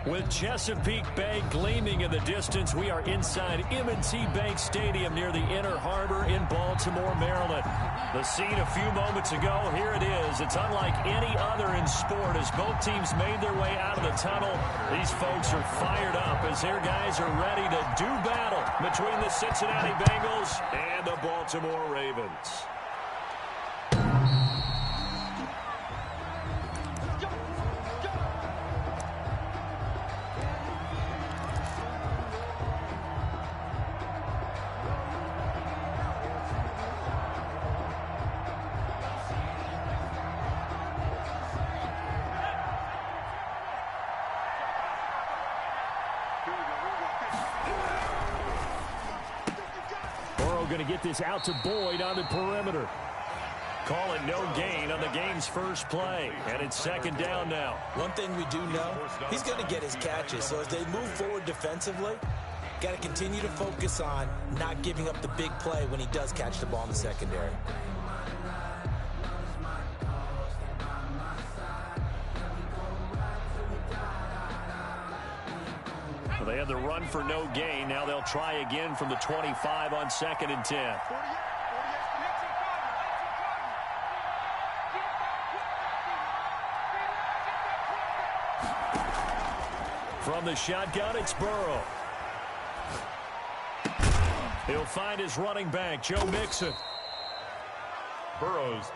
With Chesapeake Bay gleaming in the distance, we are inside M&T Bank Stadium near the Inner Harbor in Baltimore, Maryland. The scene a few moments ago, here it is. It's unlike any other in sport as both teams made their way out of the tunnel. These folks are fired up as their guys are ready to do battle between the Cincinnati Bengals and the Baltimore Ravens. Going to get this out to Boyd on the perimeter. Call it no gain on the game's first play, and it's second down now. One thing we do know, he's going to get his catches, so as they move forward defensively, got to continue to focus on not giving up the big play when he does catch the ball in the secondary. They had the run for no gain. Now they'll try again from the 25 on 2nd and 10. From the shotgun, it's Burrow. He'll find his running back, Joe Mixon.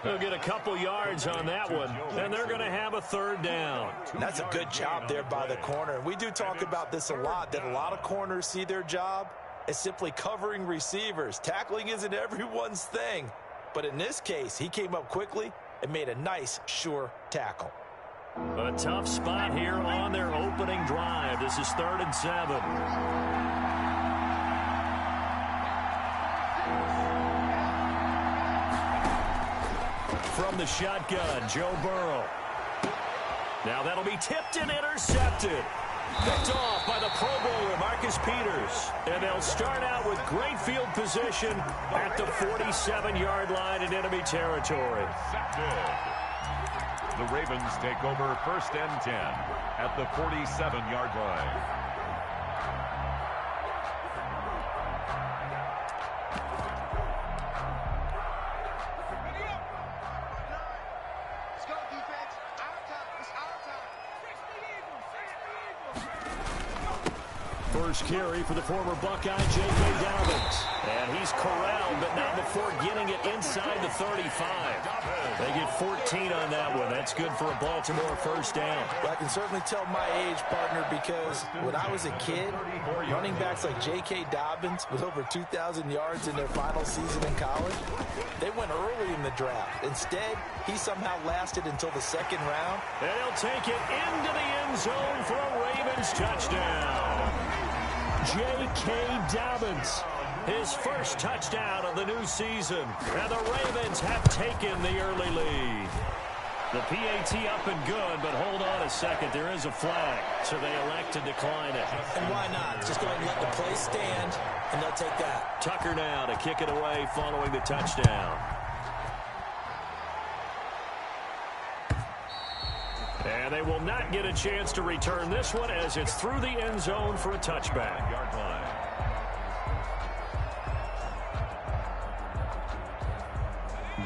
He'll get a couple yards on that one, and they're going to have a third down. That's a good job there by the corner. We do talk about this a lot, that a lot of corners see their job as simply covering receivers. Tackling isn't everyone's thing, but in this case, he came up quickly and made a nice, sure tackle. A tough spot here on their opening drive. This is 3rd and 7. From the shotgun, Joe Burrow. Now that'll be tipped and intercepted. Picked off by the Pro Bowler, Marcus Peters. And they'll start out with great field position at the 47-yard line in enemy territory. The Ravens take over 1st and 10 at the 47-yard line. First carry for the former Buckeye, J.K. Dobbins. And he's corralled, but not before getting it inside the 35. They get 14 on that one. That's good for a Baltimore first down. Well, I can certainly tell my age, partner, because when I was a kid, running backs like J.K. Dobbins with over 2,000 yards in their final season in college, they went early in the draft. Instead, he somehow lasted until the 2nd round. And he'll take it into the end zone for a Ravens touchdown. J.K. Dobbins, his first touchdown of the new season. And the Ravens have taken the early lead. The PAT up and good, but hold on a second. There is a flag, so they elect to decline it. And why not? Just go ahead and let the play stand, and they'll take that. Tucker now to kick it away following the touchdown. And they will not get a chance to return this one as it's through the end zone for a touchback. Yard line.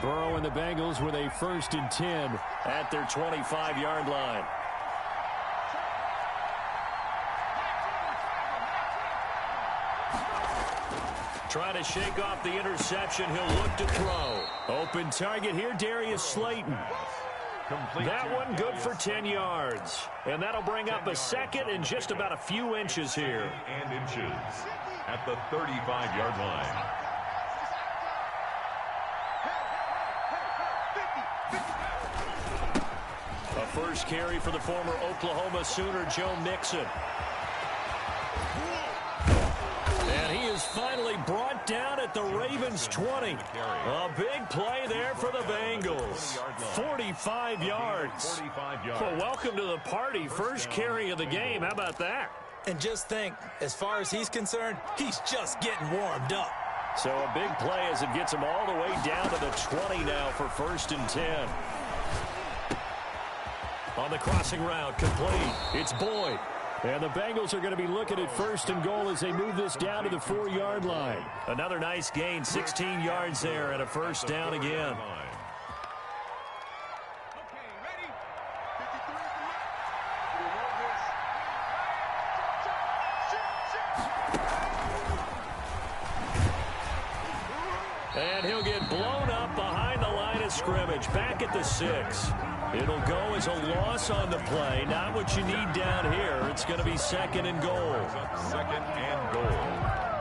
Burrow and the Bengals with a 1st and 10 at their 25-yard line. Trying to shake off the interception. He'll look to throw. Open target here, Darius Slayton. That one good for 10 yards. And that'll bring up a second and just about a few inches here. And inches at the 35-yard line. A first carry for the former Oklahoma Sooner, Joe Mixon. And he is finally brought down at the Ravens 20. A big play there for the Bengals. 45 yards. Well, welcome to the party. First carry of the game. How about that? And just think, as far as he's concerned, he's just getting warmed up. So a big play as it gets him all the way down to the 20 now for 1st and 10. On the crossing route, complete. It's Boyd. And the Bengals are going to be looking at 1st and goal as they move this down to the 4-yard line. Another nice gain, 16 yards there, and a 1st down again. And he'll get blown up behind the line of scrimmage, back at the 6. It'll go as a loss on the play. Not what you need down here. It's going to be 2nd and goal. 2nd and goal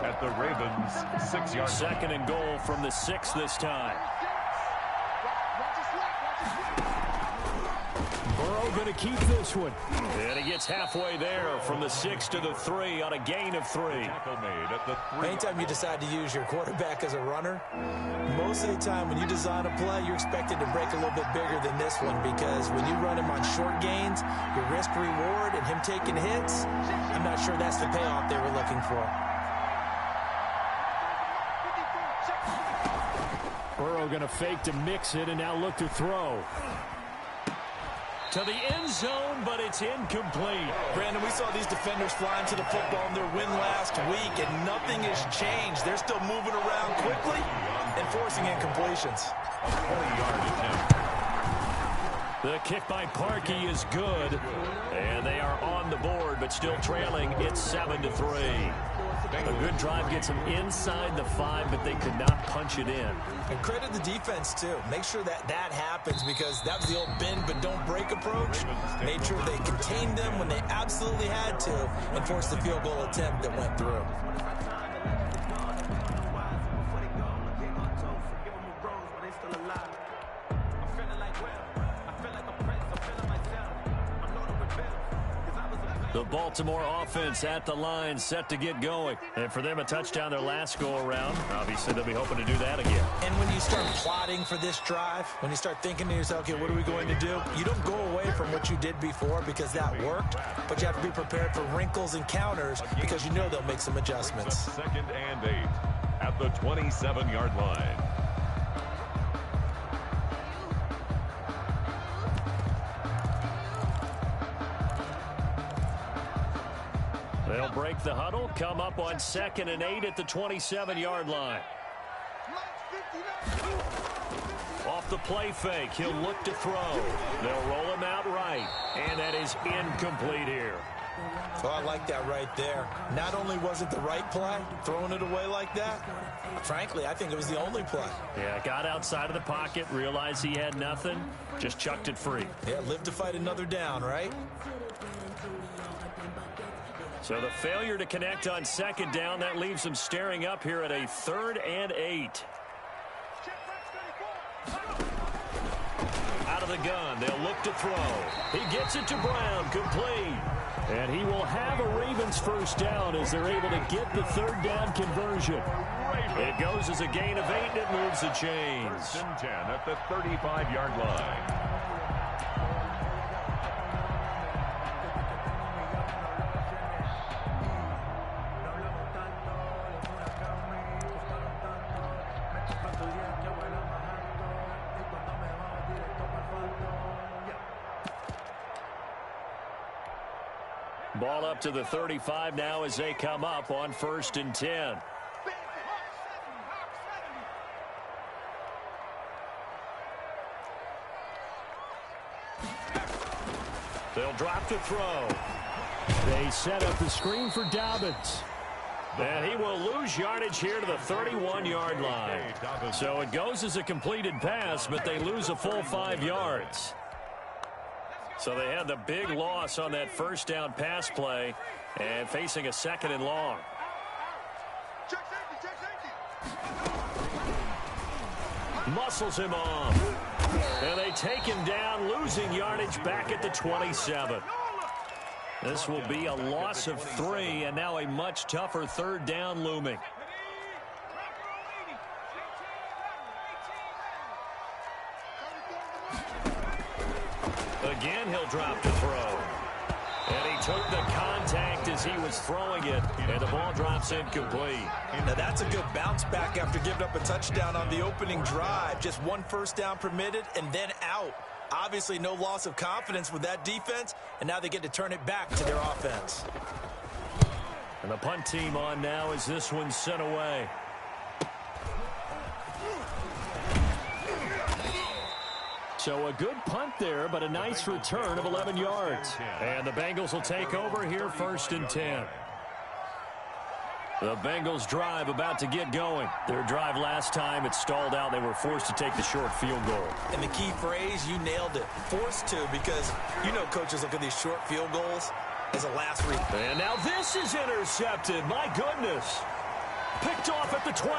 at the Ravens' 6-yard. 2nd and goal from the 6 this time. Burrow going to keep this one. And he gets halfway there from the 6 to the 3 on a gain of 3. Anytime you decide to use your quarterback as a runner, most of the time when you design a play, you're expected to break a little bit bigger than this one, because when you run him on short gains, your risk-reward and him taking hits, I'm not sure that's the payoff they were looking for. Burrow going to fake to mix it and now look to throw. To the end zone, but it's incomplete. Brandon, we saw these defenders flying to the football in their win last week, and nothing has changed. They're still moving around quickly and forcing incompletions. A 20-yard attempt. The kick by Parkey is good, and they are on the board, but still trailing. It's 7-3. A good drive gets them inside the 5, but they could not punch it in. And credit the defense, too. Make sure that happens, because that was the old bend but don't break approach. Made sure they contained them when they absolutely had to and forced the field goal attempt that went through. The Baltimore offense at the line, set to get going. And for them, a touchdown their last go-around. Obviously, they'll be hoping to do that again. And when you start plotting for this drive, when you start thinking to yourself, okay, what are we going to do? You don't go away from what you did before because that worked, but you have to be prepared for wrinkles and counters because you know they'll make some adjustments. 2nd and 8 at the 27-yard line. They'll break the huddle, come up on 2nd and 8 at the 27-yard line. Off the play fake, he'll look to throw. They'll roll him out right, and that is incomplete here. Oh, I like that right there. Not only was it the right play, throwing it away like that, frankly, I think it was the only play. Yeah, got outside of the pocket, realized he had nothing, just chucked it free. Yeah, live to fight another down, right? So the failure to connect on 2nd down, that leaves them staring up here at a 3rd and 8. Out of the gun, they'll look to throw. He gets it to Brown, complete. And he will have a Ravens 1st down as they're able to get the 3rd down conversion. It goes as a gain of 8, and it moves the chains. 1st and 10 at the 35-yard line. Ball up to the 35 now as they come up on 1st and 10. They'll drop to throw. They set up the screen for Dobbins. And he will lose yardage here to the 31-yard line. So it goes as a completed pass, but they lose a full 5 yards. So they had the big loss on that 1st down pass play and facing a 2nd and long. Muscles him off. And they take him down, losing yardage back at the 27. This will be a loss of 3, and now a much tougher 3rd down looming. Again, he'll drop to throw. And he took the contact as he was throwing it, and the ball drops incomplete. Now that's a good bounce back after giving up a touchdown on the opening drive. Just one 1st down permitted and then out. Obviously, no loss of confidence with that defense, and now they get to turn it back to their offense. And the punt team on now as this one's sent away. So a good punt there, but a nice return of 11 yards. And the Bengals will take over here, 1st and 10. The Bengals drive about to get going. Their drive last time, it stalled out. They were forced to take the short field goal. And the key phrase, you nailed it. Forced to, because you know coaches look at these short field goals as a last resort. And now this is intercepted. My goodness. Picked off at the 12.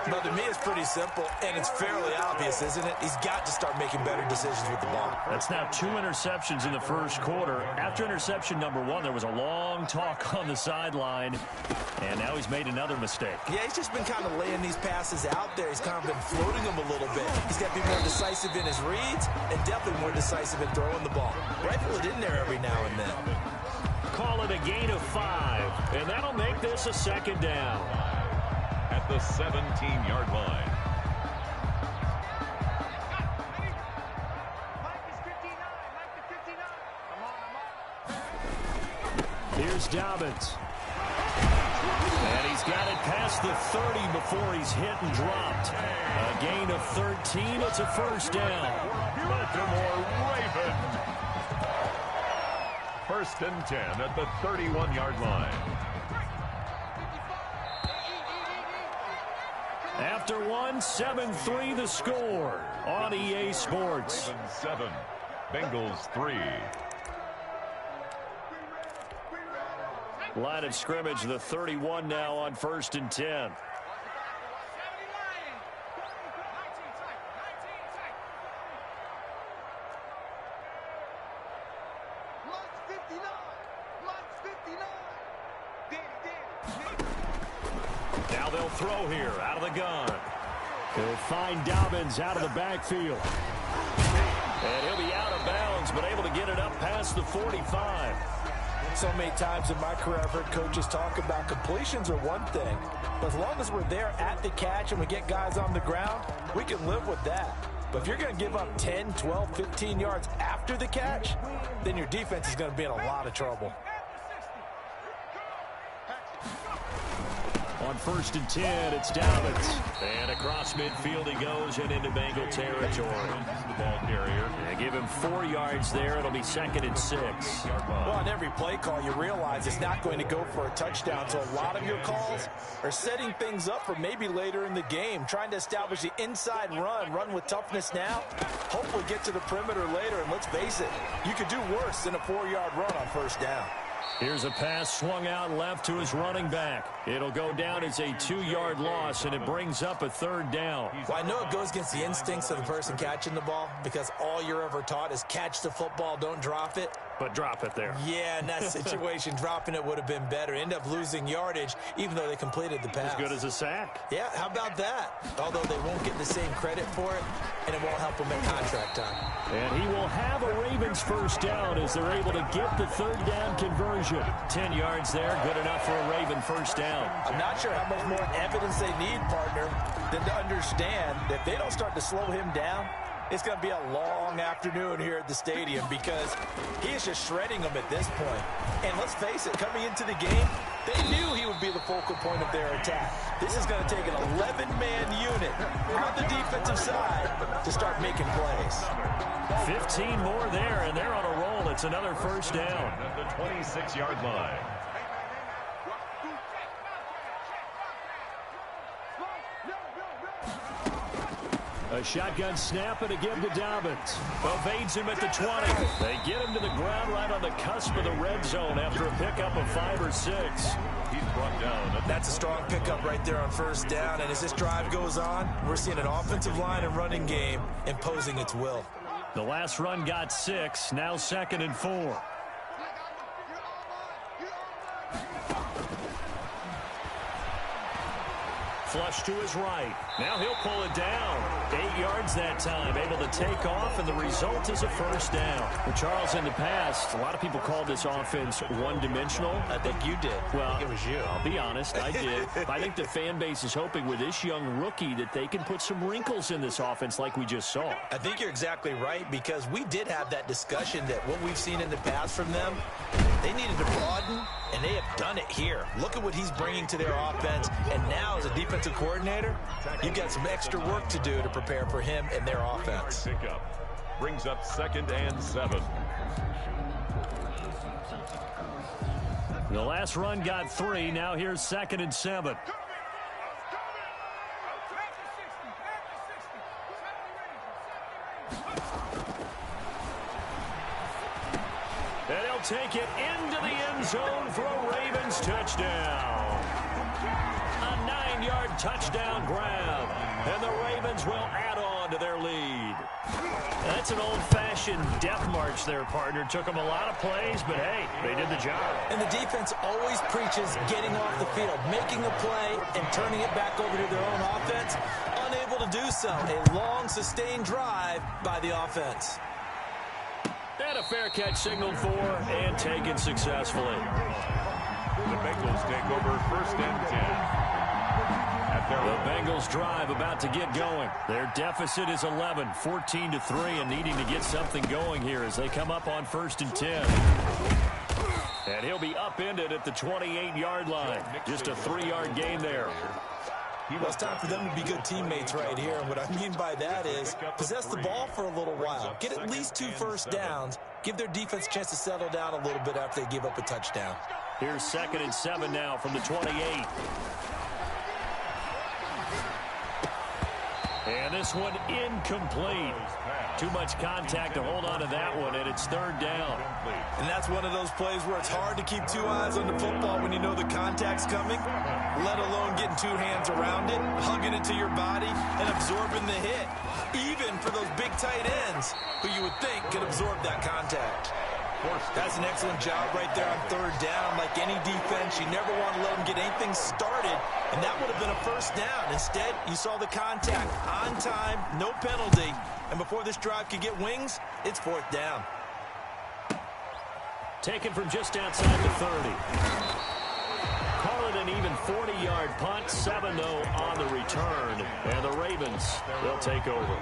Now, to me, it's pretty simple, and it's fairly obvious, isn't it? He's got to start making better decisions with the ball. That's now 2 interceptions in the first quarter. After interception number 1, there was a long talk on the sideline, and now he's made another mistake. Yeah, he's just been kind of laying these passes out there. He's kind of been floating them a little bit. He's got to be more decisive in his reads and definitely more decisive in throwing the ball. Rifle it in there every now and then. Call it a gain of 5, and that'll make this a 2nd down. At the 17-yard line. Here's Dobbins. And he's got it past the 30 before he's hit and dropped. A gain of 13. It's a 1st down. Baltimore Ravens. 1st and 10 at the 31-yard line. After 1, 7-3 the score on EA Sports. 7, Bengals 3. Line of scrimmage, the 31 now on 1st and 10. Now they'll throw here out of the gun. They'll find Dobbins out of the backfield. And he'll be out of bounds, but able to get it up past the 45. So many times in my career, I've heard coaches talk about completions are one thing. But as long as we're there at the catch and we get guys on the ground, we can live with that. But if you're going to give up 10, 12, 15 yards after the catch, then your defense is going to be in a lot of trouble. On 1st and 10, it's Dobbins. And across midfield he goes and into Bengal territory. The ball carrier. They give him 4 yards there. It'll be 2nd and 6. Well, on every play call, you realize it's not going to go for a touchdown. So a lot of your calls are setting things up for maybe later in the game, trying to establish the inside run with toughness now. Hopefully get to the perimeter later. And let's face it, you could do worse than a 4-yard run on 1st down. Here's a pass swung out left to his running back. It'll go down as a 2-yard loss, and it brings up a 3rd down. Well, I know it goes against the instincts of the person catching the ball because all you're ever taught is catch the football, don't drop it. But drop it there. Yeah, in that situation, dropping it would have been better. End up losing yardage, even though they completed the pass. As good as a sack. Yeah, how about that? Although they won't get the same credit for it, and it won't help them at contract time. And he will have a Ravens 1st down as they're able to get the 3rd down conversion. 10 yards there, good enough for a Raven 1st down. I'm not sure how much more evidence they need, partner, than to understand that if they don't start to slow him down, it's going to be a long afternoon here at the stadium because he is just shredding them at this point. And let's face it, coming into the game, they knew he would be the focal point of their attack. This is going to take an 11-man unit on the defensive side to start making plays. 15 more there, and they're on a roll. It's another 1st down. At the 26-yard line. A shotgun snap and again to Dobbins. Evades him at the 20. They get him to the ground right on the cusp of the red zone after a pickup of 5 or 6. He's brought down. That's a strong pickup right there on 1st down. And as this drive goes on, we're seeing an offensive line and running game imposing its will. The last run got 6. Now 2nd and 4. Flush to his right. Now he'll pull it down. 8 yards that time, able to take off, and the result is a first down. Well, Charles, in the past, a lot of people called this offense one-dimensional. I think you did. Well, I think it was you. I'll be honest, I did. I think the fan base is hoping with this young rookie that they can put some wrinkles in this offense like we just saw. I think you're exactly right, because we did have that discussion that what we've seen in the past from them, they needed to broaden, and they have done it here. Look at what he's bringing to their offense, and now as a defensive coordinator, you've got some extra work to do to prepare for him and their offense. Pickup brings up 2nd and 7. The last run got 3. Now here's 2nd and 7. And he'll take it into the end zone for a Ravens touchdown. A 9-yard touchdown grab. And the Ravens will add on to their lead. That's an old-fashioned death march there, partner. Took them a lot of plays, but hey, they did the job. And the defense always preaches getting off the field, making a play, and turning it back over to their own offense. Unable to do so. A long, sustained drive by the offense. And a fair catch signaled for and taken successfully. The Bengals take over 1st and 10. The Bengals drive about to get going. Their deficit is 11, 14-3, and needing to get something going here as they come up on 1st and 10. And he'll be upended at the 28-yard line. Just a 3-yard gain there. Well, it's time for them to be good teammates right here. And what I mean by that is possess the ball for a little while. Get at least 2 first downs. Give their defense a chance to settle down a little bit after they give up a touchdown. Here's 2nd and 7 now from the 28. And this one incomplete. Too much contact to hold on to that one, and it's 3rd down. And that's one of those plays where it's hard to keep 2 eyes on the football when you know the contact's coming, let alone getting 2 hands around it, hugging it to your body, and absorbing the hit. Even for those big tight ends who you would think could absorb that contact. That's an excellent job right there on 3rd down. Like any defense, you never want to let them get anything started, and that would have been a first down. Instead, you saw the contact on time, no penalty, and before this drive could get wings, it's 4th down. Taken from just outside the 30. Call it an even 40-yard punt, 7 though on the return, and the Ravens, they'll take over.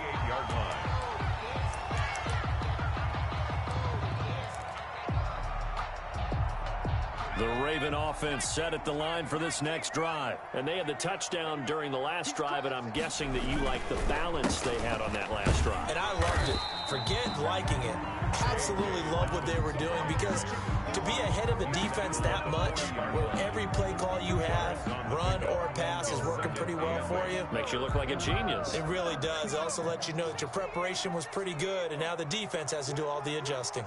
The Raven offense set at the line for this next drive. And they had the touchdown during the last drive, and I'm guessing that you like the balance they had on that last drive. And I loved it. Forget liking it. Absolutely love what they were doing, because to be ahead of a defense that much, where every play call you have, run or pass, is working pretty well for you. Makes you look like a genius. It really does. It also lets you know that your preparation was pretty good, and now the defense has to do all the adjusting.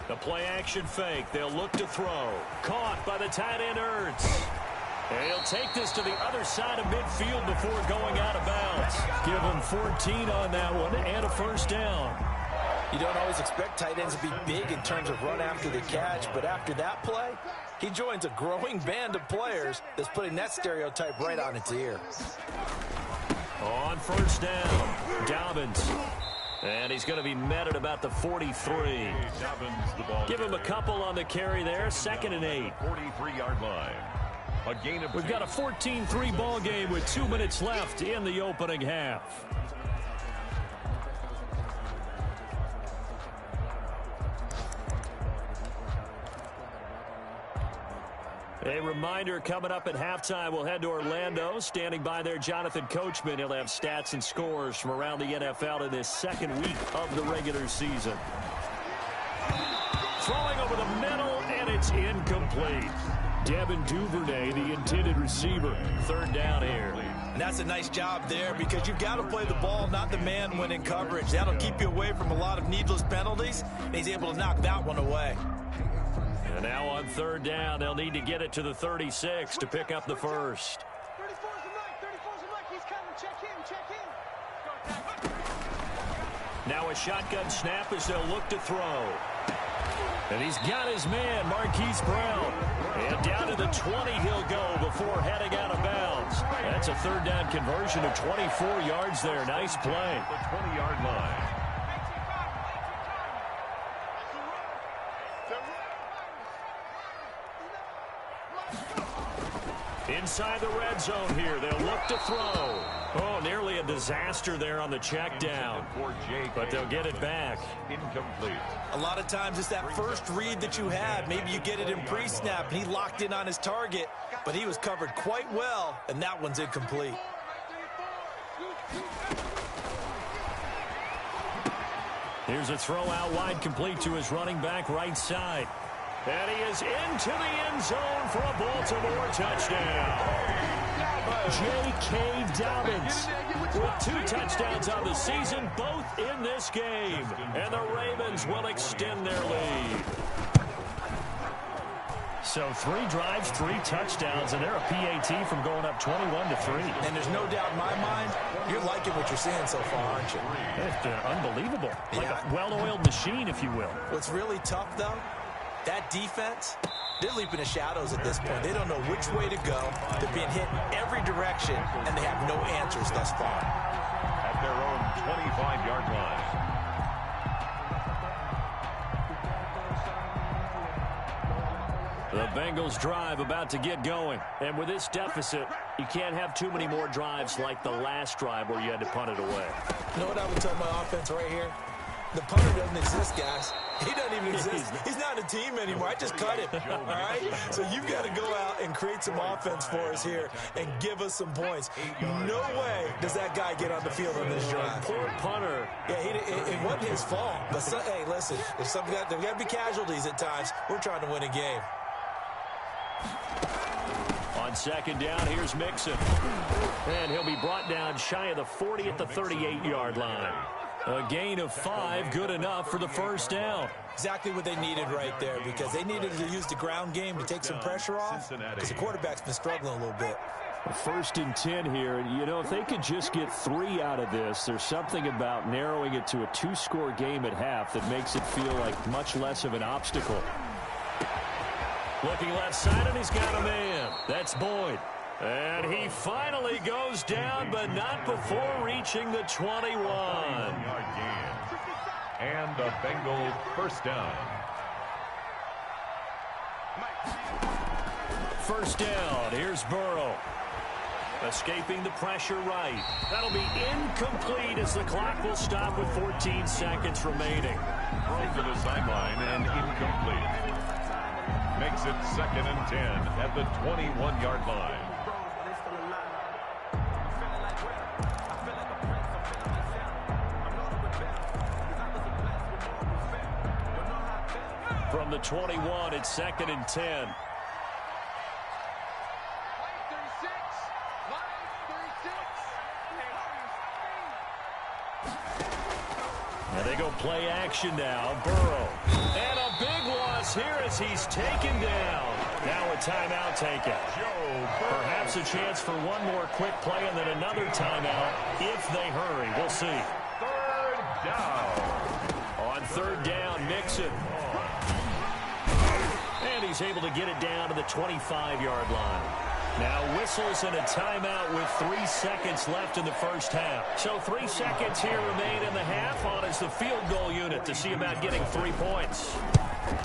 The play-action fake. They'll look to throw. Caught by the tight end, Ertz. And he'll take this to the other side of midfield before going out of bounds. Give him 14 on that one and a first down. You don't always expect tight ends to be big in terms of run after the catch, but after that play, he joins a growing band of players that's putting that stereotype right on its ear. On first down, Dobbins. And he's going to be met at about the 43. Give him a couple on the carry there. 2nd and 8. 43-yard line. A gain of We've got a 14-3 ball game with 2 minutes left in the opening half. A reminder, coming up at halftime, we'll head to Orlando. Standing by there, Jonathan Coachman. He'll have stats and scores from around the NFL in this 2nd week of the regular season. Throwing over the middle, and it's incomplete. Devin Duvernay, the intended receiver. 3rd down here. And that's a nice job there, because you've got to play the ball, not the man when in coverage. That'll keep you away from a lot of needless penalties, and he's able to knock that one away. And now on 3rd down, they'll need to get it to the 36 to pick up the first. 34's the mic. He's coming. Check him. Now a shotgun snap as they'll look to throw. And he's got his man, Marquise Brown. And down to the 20 he'll go before heading out of bounds. That's a third down conversion of 24 yards there. Nice play. The 20-yard line. Inside the red zone here. They'll look to throw. Oh, nearly a disaster there on the check down. But they'll get it back. Incomplete. A lot of times it's that first read that you have. Maybe you get it in pre-snap, and he locked in on his target, but he was covered quite well, and that one's incomplete. Here's a throw out wide, complete to his running back right side. And he is into the end zone for a Baltimore touchdown. J.K. Dobbins with 2 touchdowns on the season, both in this game. And the Ravens will extend their lead. So 3 drives, 3 touchdowns, and they're a PAT from going up 21-3. And there's no doubt in my mind, you're liking what you're seeing so far, aren't you? It's unbelievable. Like a well-oiled machine, if you will. What's really tough, though, that defense, they're leaping the shadows at this point. They don't know which way to go. They're being hit in every direction, and they have no answers thus far. At their own 25-yard line. The Bengals drive about to get going. And with this deficit, you can't have too many more drives like the last drive where you had to punt it away. You know what I would tell my offense right here? The punter doesn't exist, guys. He doesn't even exist. He's not a team anymore. I just cut him, all right? So you've got to go out and create some offense for us here and give us some points. No way does that guy get on the field on this drive. Poor punter. Yeah, it wasn't his fault. But, hey, listen, there's got to be casualties at times. We're trying to win a game. On second down, here's Mixon. And he'll be brought down shy of the 40 at the 38-yard line. A gain of 5, good enough for the first down. Exactly what they needed right there, because they needed to use the ground game to take some pressure off, because the quarterback's been struggling a little bit. First and 10 here, and you know, if they could just get 3 out of this, there's something about narrowing it to a 2-score game at half that makes it feel like much less of an obstacle. Looking left side, and he's got a man. That's Boyd. And he finally goes down, but not before reaching the 21. And a Bengal first down. First down, here's Burrow. Escaping the pressure right. That'll be incomplete as the clock will stop with 14 seconds remaining. Throw to the sideline and incomplete. Makes it 2nd and 10 at the 21-yard line. From the 21, it's 2nd and 10. And they go play action now. Burrow. And a big loss here as he's taken down. Now a timeout taken. Perhaps a chance for one more quick play and then another timeout if they hurry. We'll see. 3rd down. On 3rd down, Mixon. And he's able to get it down to the 25-yard line. Now whistles and a timeout with 3 seconds left in the first half. So 3 seconds here remain in the half on as the field goal unit to see about getting 3 points.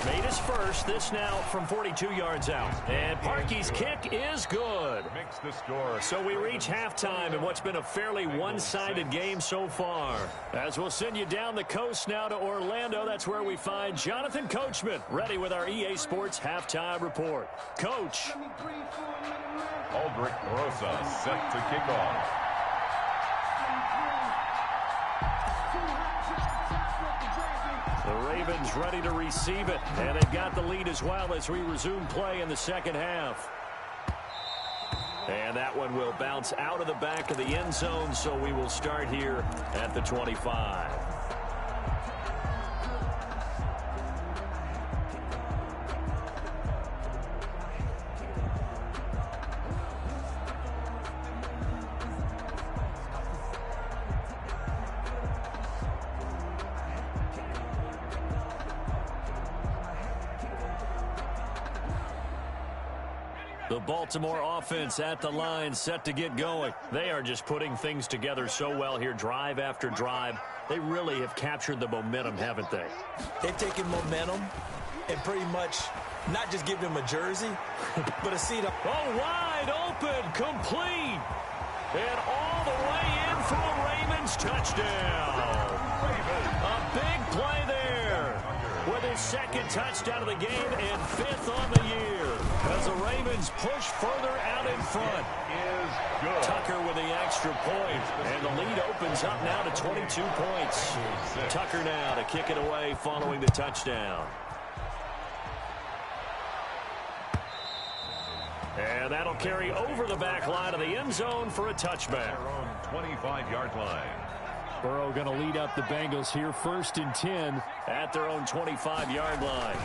Made his first, this now from 42 yards out. And Parkey's kick is good. Makes the score. So we reach halftime in what's been a fairly one-sided game so far. As we'll send you down the coast now to Orlando, that's where we find Jonathan Coachman, ready with our EA Sports Halftime Report. Coach. Aldrich Rosa set to kick off. The Ravens ready to receive it, and they've got the lead as well as we resume play in the second half. And that one will bounce out of the back of the end zone, so we will start here at the 25. The Baltimore offense at the line, set to get going. They are just putting things together so well here, drive after drive. They really have captured the momentum, haven't they? They've taken momentum and pretty much not just given him a jersey, but a seat up. Oh, wide open, complete. And all the way in for a Ravens touchdown. A big play there with his second touchdown of the game and 5th on the year. As the Ravens push further out in front. Tucker with the extra point. And the lead opens up now to 22 points. Tucker now to kick it away following the touchdown. And that'll carry over the back line of the end zone for a touchback. 25-yard line. Burrow going to lead up the Bengals here, 1st and 10 at their own 25-yard line.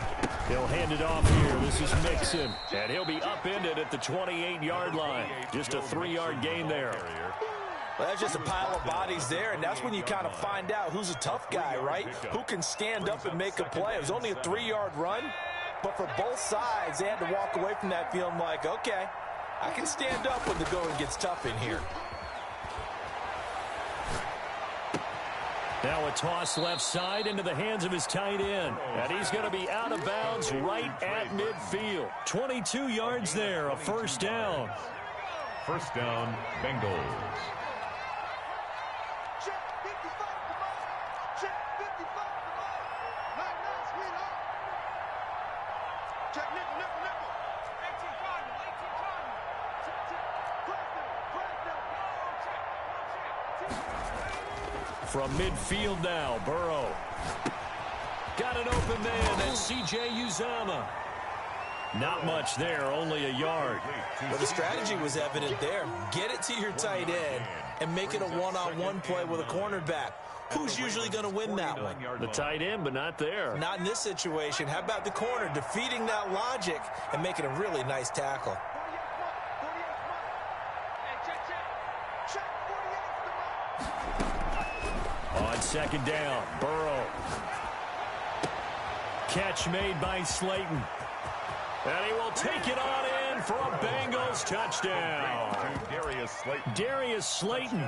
He'll hand it off here. This is Mixon, and he'll be upended at the 28-yard line. Just a 3-yard gain there. Well, that's just a pile of bodies there, and that's when you kind of find out who's a tough guy, right? Who can stand up and make a play. It was only a 3-yard run, but for both sides, they had to walk away from that feeling like, okay, I can stand up when the going gets tough in here. Now a toss left side into the hands of his tight end. And he's going to be out of bounds right at midfield. 22 yards there, a 1st down. 1st down, Bengals. Check 55, come on. Check 55, come on. Nice, sweetheart. Check nickel. 18 cardinal. Check. From midfield now, Burrow. Got an open man, that's C.J. Uzomah. Not much there, only a yard. Well, the strategy was evident there. Get it to your tight end and make it a one-on-one play with a cornerback. Who's usually going to win that one? The tight end, but not there. Not in this situation. How about the corner defeating that logic and making a really nice tackle? On 2nd down, Burrow. Catch made by Slayton. And he will take it on in for a Bengals touchdown. Darius Slayton,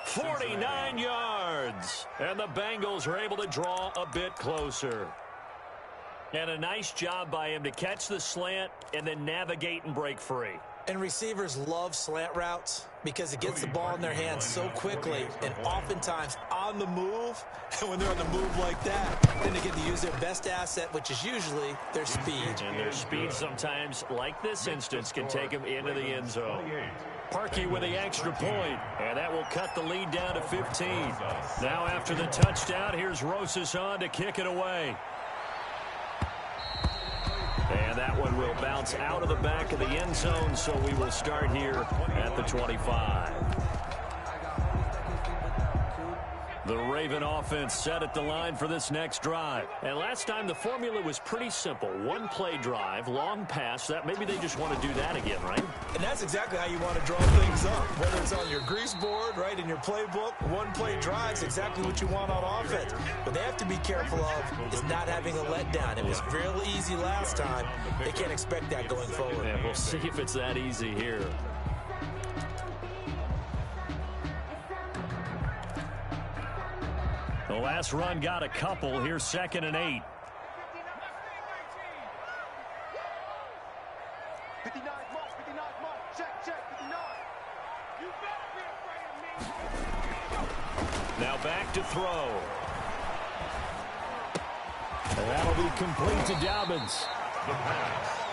49 yards. And the Bengals are able to draw a bit closer. And a nice job by him to catch the slant and then navigate and break free. And receivers love slant routes because it gets the ball in their hands so quickly and oftentimes on the move. And when they're on the move like that, then they get to use their best asset, which is usually their speed. And their speed sometimes, like this instance, can take them into the end zone. Parkey with the extra point, and that will cut the lead down to 15. Now after the touchdown, here's Rosas on to kick it away. And that one will bounce out of the back of the end zone, so we will start here at the 25. The Raven offense set at the line for this next drive. And last time the formula was pretty simple. One play drive, long pass. That maybe they just want to do that again, right? And that's exactly how you want to draw things up. Whether it's on your grease board, right, in your playbook, one play drive is exactly what you want on offense. What they have to be careful of is not having a letdown. It was real easy last time. They can't expect that going forward. Yeah, we'll see if it's that easy here. The last run got a couple. Here's 2nd and 8. 59 mark, check, 59. You better be afraid of me. Now back to throw. And that'll be complete to Dobbins.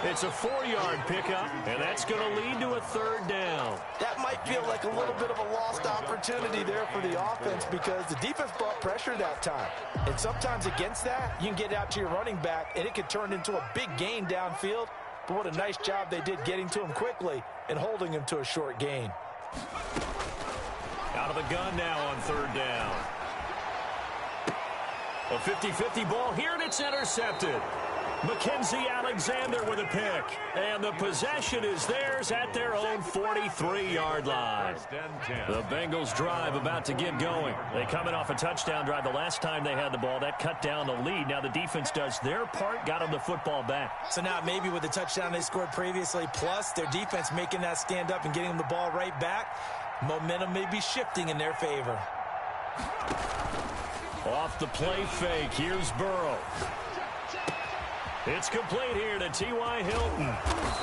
It's a 4-yard pickup, and that's going to lead to a 3rd down. That might feel like a little bit of a lost opportunity there for the offense because the defense brought pressure that time. And sometimes against that, you can get out to your running back, and it could turn into a big gain downfield. But what a nice job they did getting to him quickly and holding him to a short gain. Out of the gun now on 3rd down. A 50-50 ball here, and it's intercepted. Mackenzie Alexander with a pick. And the possession is theirs at their own 43-yard line. The Bengals drive about to get going. They coming off a touchdown drive the last time they had the ball. That cut down the lead. Now the defense does their part, got them the football back. So now maybe with the touchdown they scored previously, plus their defense making that stand up and getting them the ball right back, momentum may be shifting in their favor. Off the play fake, here's Burrow. It's complete here to T.Y. Hilton.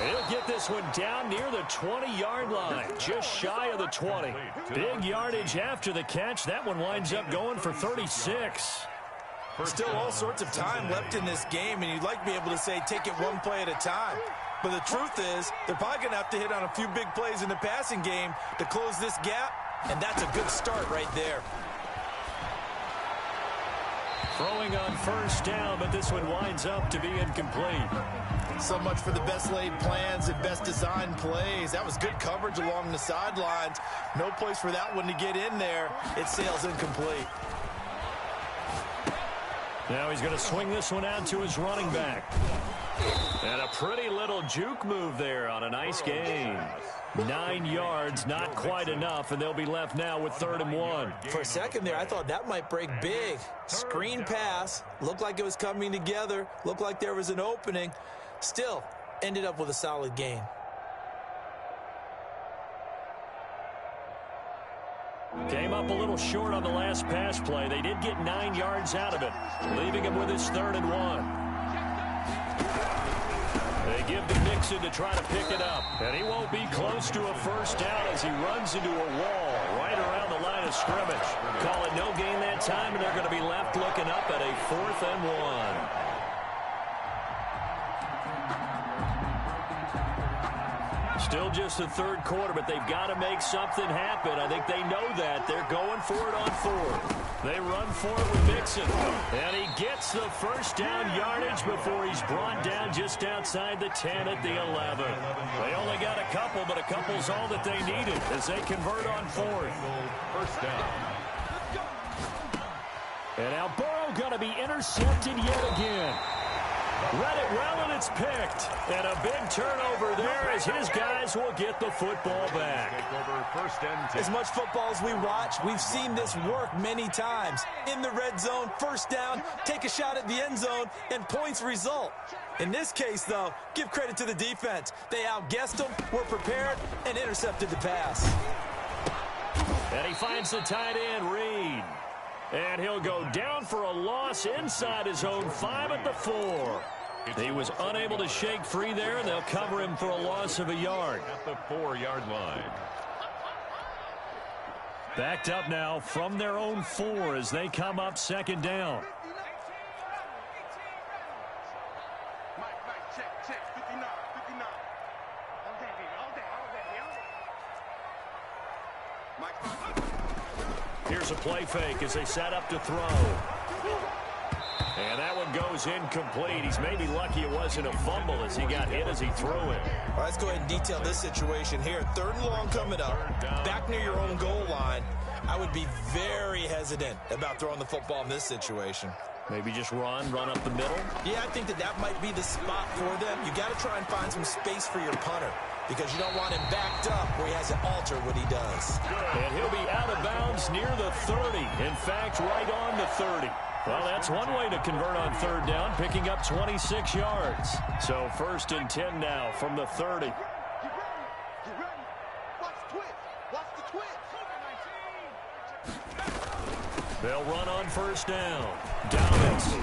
He'll get this one down near the 20-yard line, just shy of the 20. Big yardage after the catch. That one winds up going for 36. Still all sorts of time left in this game, and you'd like to be able to say take it one play at a time. But the truth is, they're probably going to have to hit on a few big plays in the passing game to close this gap, and that's a good start right there. Throwing on first down, but this one winds up to be incomplete. So much for the best laid plans and best designed plays. That was good coverage along the sidelines. No place for that one to get in there. It sails incomplete. Now he's going to swing this one out to his running back. And a pretty little juke move there on a nice gain. 9 yards, not quite enough, and they'll be left now with 3rd and 1. For a second there, I thought that might break big. Screen pass, looked like it was coming together, looked like there was an opening. Still, ended up with a solid gain. Came up a little short on the last pass play. They did get 9 yards out of it, leaving him with his 3rd and 1. They give to Mixon to try to pick it up. And he won't be close to a first down as he runs into a wall right around the line of scrimmage. Call it no gain that time, and they're going to be left looking up at a 4th and 1. Still just the 3rd quarter, but they've got to make something happen. I think they know that. They're going for it on 4th. They run for it with Mixon. And he gets the first down yardage before he's brought down just outside the 10 at the 11. They only got a couple, but a couple's all that they needed as they convert on 4th. First down. And now Burrow going to be intercepted yet again. Read it well, and it's picked. And a big turnover there as his guys will get the football back. As much football as we watch, we've seen this work many times. In the red zone, first down, take a shot at the end zone, and points result. In this case, though, give credit to the defense. They outguessed them, were prepared, and intercepted the pass. And he finds the tight end, Reed. And he'll go down for a loss inside his own 5 at the 4. He was unable to shake free there, and they'll cover him for a loss of a yard. At the 4-yard line. Backed up now from their own 4 as they come up 2nd down. Here's a play fake as they set up to throw. And that one goes incomplete. He's maybe lucky it wasn't a fumble as he got hit as he threw it. All right, let's go ahead and detail this situation here. 3rd and long coming up, back near your own goal line. I would be very hesitant about throwing the football in this situation. Maybe just run up the middle? Yeah, I think that might be the spot for them. You got to try and find some space for your punter, because you don't want him backed up where he has to alter what he does. And he'll be out of bounds near the 30. In fact, right on the 30. Well, that's one way to convert on 3rd down, picking up 26 yards. So 1st and 10 now from the 30. Get ready. Watch the twist. Watch the twist. They'll run on 1st down. Dobbins.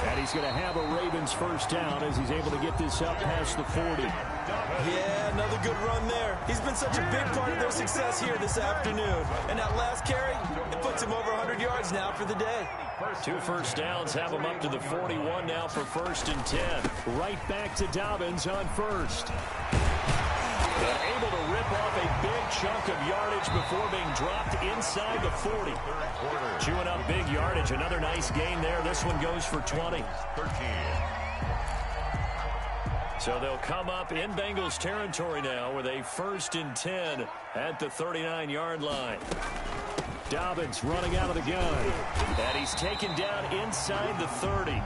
And he's going to have a Ravens first down as he's able to get this up past the 40. Yeah, another good run there. He's been such a big part of their success here this afternoon. And that last carry, it puts him over 100 yards now for the day. 2 first downs have him up to the 41 now for 1st and 10. Right back to Dobbins on 1st. And able to rip off a big chunk of yardage before being dropped inside the 40. Chewing up big yardage. Another nice gain there. This one goes for 20. 13. So they'll come up in Bengals territory now with a 1st and 10 at the 39-yard line. Dobbins running out of the gun. And he's taken down inside the 30.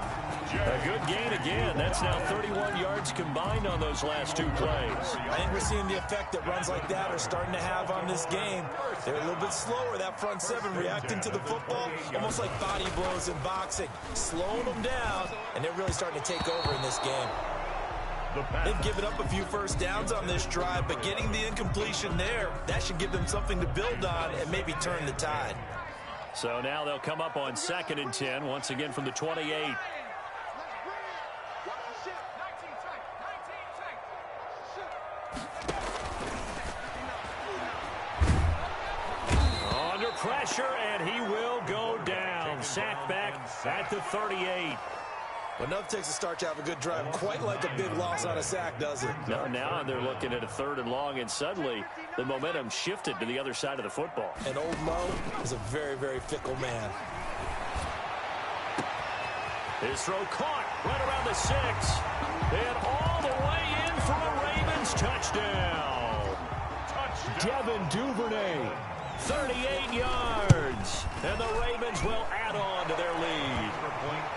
A good gain again. That's now 31 yards combined on those last two plays. I think we're seeing the effect that runs like that are starting to have on this game. They're a little bit slower, that front seven, reacting to the football, almost like body blows in boxing, slowing them down, and they're really starting to take over in this game. They've given up a few first downs on this drive, but getting the incompletion there, that should give them something to build on and maybe turn the tide. So now they'll come up on 2nd and 10, once again from the 28. Under pressure, and he will go down. Sack back at the 38. Well, enough takes a start to have a good drive. Quite like a big loss on a sack, does it? No, now they're looking at a 3rd and long, and suddenly the momentum shifted to the other side of the football. And Old Mo is a very, very fickle man. His throw caught right around the 6. And all the way in for a Ravens touchdown. Devin Duvernay, 38 yards. And the Ravens will add on to their lead.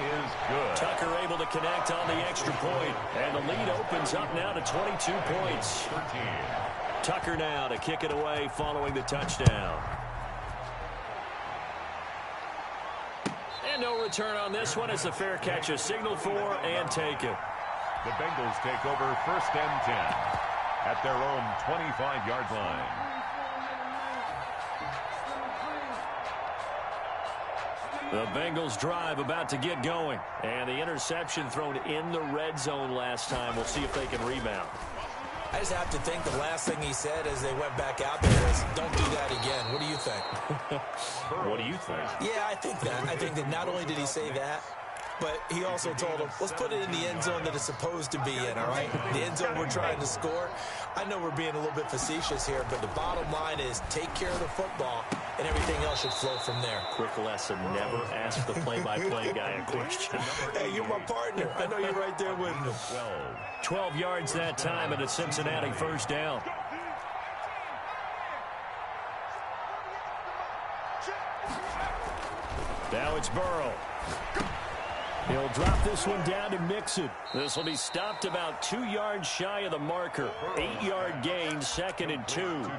Is good. Tucker able to connect on the extra point, and the lead opens up now to 22 points. 13. Tucker now to kick it away following the touchdown. And no return on this one as the fair catch is signaled for and taken. The Bengals take over 1st and 10 at their own 25-yard line. The Bengals drive about to get going. And the interception thrown in the red zone last time. We'll see if they can rebound. I just have to think the last thing he said as they went back out there is, don't do that again. What do you think? What do you think? Yeah, I think that. I think that not only did he say that, but he also told them, let's put it in the end zone that it's supposed to be in, all right? The end zone we're trying to score. I know we're being a little bit facetious here, but the bottom line is take care of the football, and everything else should flow from there. Quick lesson, never ask the play-by-play guy a question. Hey, you're my partner. I know you're right there with me. 12 yards that time, and a Cincinnati 1st down. Now it's Burrow. He'll drop this one down to Mixon. This will be stopped about 2 yards shy of the marker. 8-yard gain, 2nd and 2.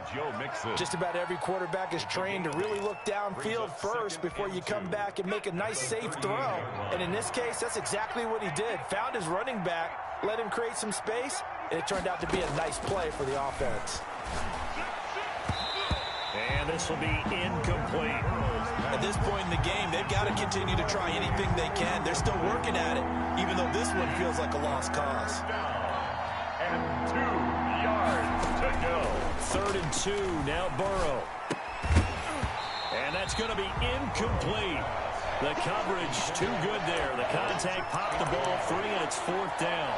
Just about every quarterback is trained to really look downfield first before you come back and make a nice, safe throw. And in this case, that's exactly what he did. Found his running back, let him create some space, and it turned out to be a nice play for the offense. And this will be incomplete. At this point in the game, they've got to continue to try anything they can. They're still working at it, even though this one feels like a lost cause. And 2 yards to go. 3rd and 2, now Burrow. And that's going to be incomplete. The coverage too good there. The contact popped the ball free, and it's 4th down.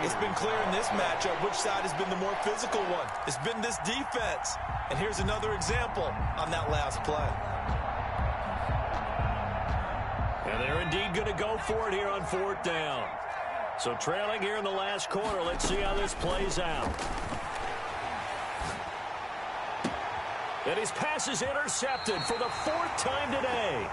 It's been clear in this matchup which side has been the more physical one. It's been this defense. And here's another example on that last play. And they're indeed going to go for it here on 4th down. So trailing here in the last quarter. Let's see how this plays out. And his pass is intercepted for the 4th time today.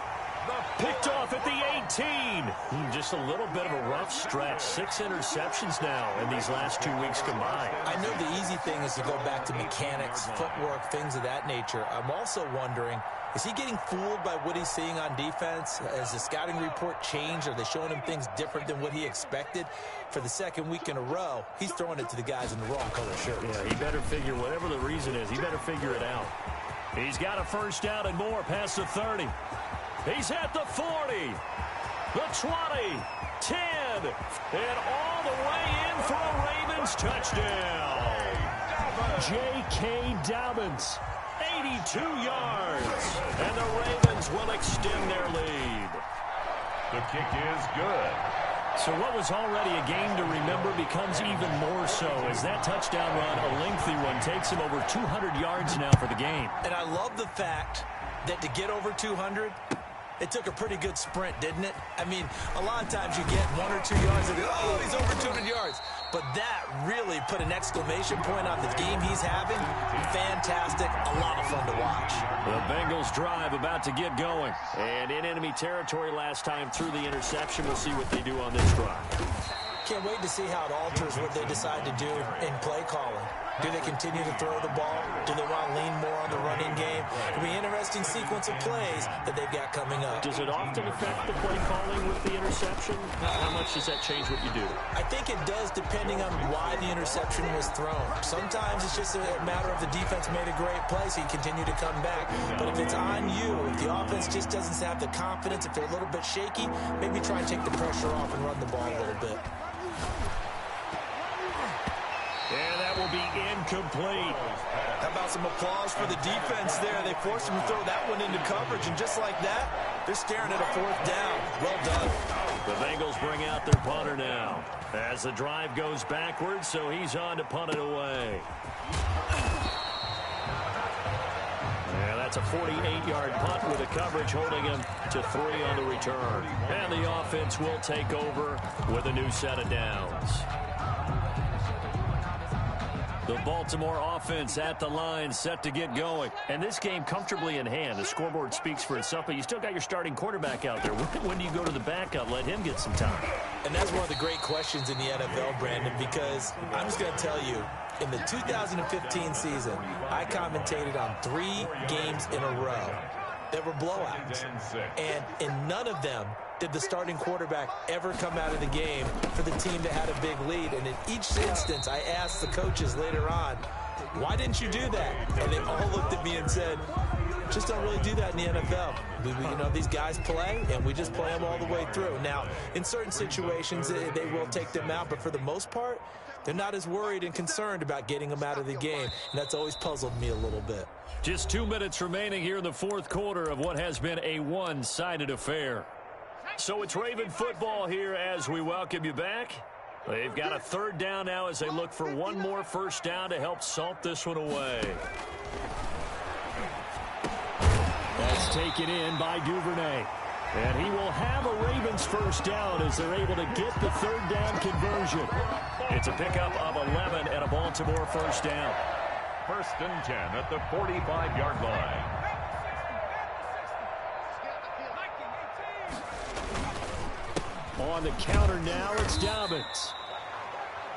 Picked off at the 18. Just a little bit of a rough stretch. 6 interceptions now in these last 2 weeks combined. I know the easy thing is to go back to mechanics, footwork, things of that nature. I'm also wondering, is he getting fooled by what he's seeing on defense? Has the scouting report changed? Are they showing him things different than what he expected? For the 2nd week in a row, he's throwing it to the guys in the wrong color shirt. Yeah, he better figure, whatever the reason is, he better figure it out. He's got a 1st down and more past the 30. He's at the 40, the 20, 10, and all the way in for a Ravens touchdown. J.K. Dobbins, 82 yards, and the Ravens will extend their lead. The kick is good. So what was already a game to remember becomes even more so as that touchdown run, a lengthy one, takes him over 200 yards now for the game. And I love the fact that to get over 200, it took a pretty good sprint, didn't it? I mean, a lot of times you get 1 or 2 yards and oh, he's over 200 yards. But that really put an exclamation point on the game he's having. Fantastic. A lot of fun to watch. The Bengals drive about to get going. And in enemy territory last time through the interception. We'll see what they do on this drive. Can't wait to see how it alters what they decide to do in play calling. Do they continue to throw the ball? Do they want to lean more on the running game? It'll be an interesting sequence of plays that they've got coming up. Does it often affect the play calling with the interception? How much does that change what you do? I think it does, depending on why the interception was thrown. Sometimes it's just a matter of the defense made a great play, so you continue to come back. But if it's on you, if the offense just doesn't have the confidence, if they're a little bit shaky, maybe try and take the pressure off and run the ball a little bit. And that will be incomplete. How about some applause for the defense there? They forced him to throw that one into coverage, and just like that, they're staring at a fourth down. Well done. The Bengals bring out their punter now as the drive goes backwards, so he's on to punt it away. Yeah, that's a 48-yard punt with a coverage holding him to 3 on the return. And the offense will take over with a new set of downs. The Baltimore offense at the line, set to get going. And this game comfortably in hand. The scoreboard speaks for itself, but you still got your starting quarterback out there. When do you go to the backup? Let him get some time. And that's one of the great questions in the NFL, Brandon, because I'm just going to tell you, in the 2015 season, I commentated on 3 games in a row that were blowouts. And in none of them did the starting quarterback ever come out of the game for the team that had a big lead. And in each instance, I asked the coaches later on, why didn't you do that? And they all looked at me and said, just don't really do that in the NFL. You know, these guys play, and we just play them all the way through. Now, in certain situations, they will take them out, but for the most part, they're not as worried and concerned about getting them out of the game. And that's always puzzled me a little bit. Just 2 minutes remaining here in the fourth quarter of what has been a one-sided affair. So it's Raven football here as we welcome you back. They've got a third down now as they look for one more first down to help salt this one away. That's taken in by Duvernay. And he will have a Ravens first down as they're able to get the third down conversion. It's a pickup of 11 and a Baltimore first down. First and 10 at the 45-yard line. On the counter now, it's Dobbins.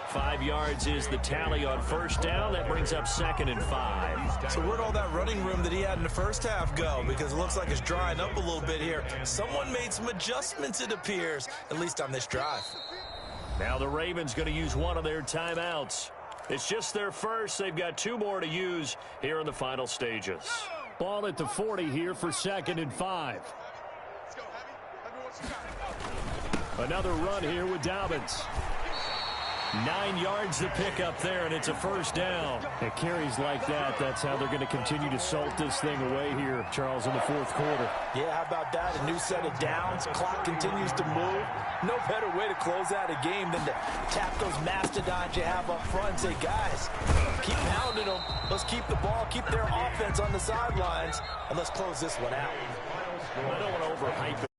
5 yards is the tally on first down. That brings up 2nd and 5. So where'd all that running room that he had in the first half go? Because it looks like it's drying up a little bit here. Someone made some adjustments, it appears, at least on this drive. Now the Ravens going to use one of their timeouts. It's just their first. They've got 2 more to use here in the final stages. Ball at the 40 here for 2nd and 5. Let's go, Abby. Another run here with Dobbins. 9 yards to pick up there, and it's a first down. It carries like that. That's how they're going to continue to salt this thing away here, Charles, in the fourth quarter. Yeah, how about that? A new set of downs. Clock continues to move. No better way to close out a game than to tap those mastodons you have up front and say, guys, keep pounding them. Let's keep the ball, keep their offense on the sidelines, and let's close this one out. I don't want to overhype it.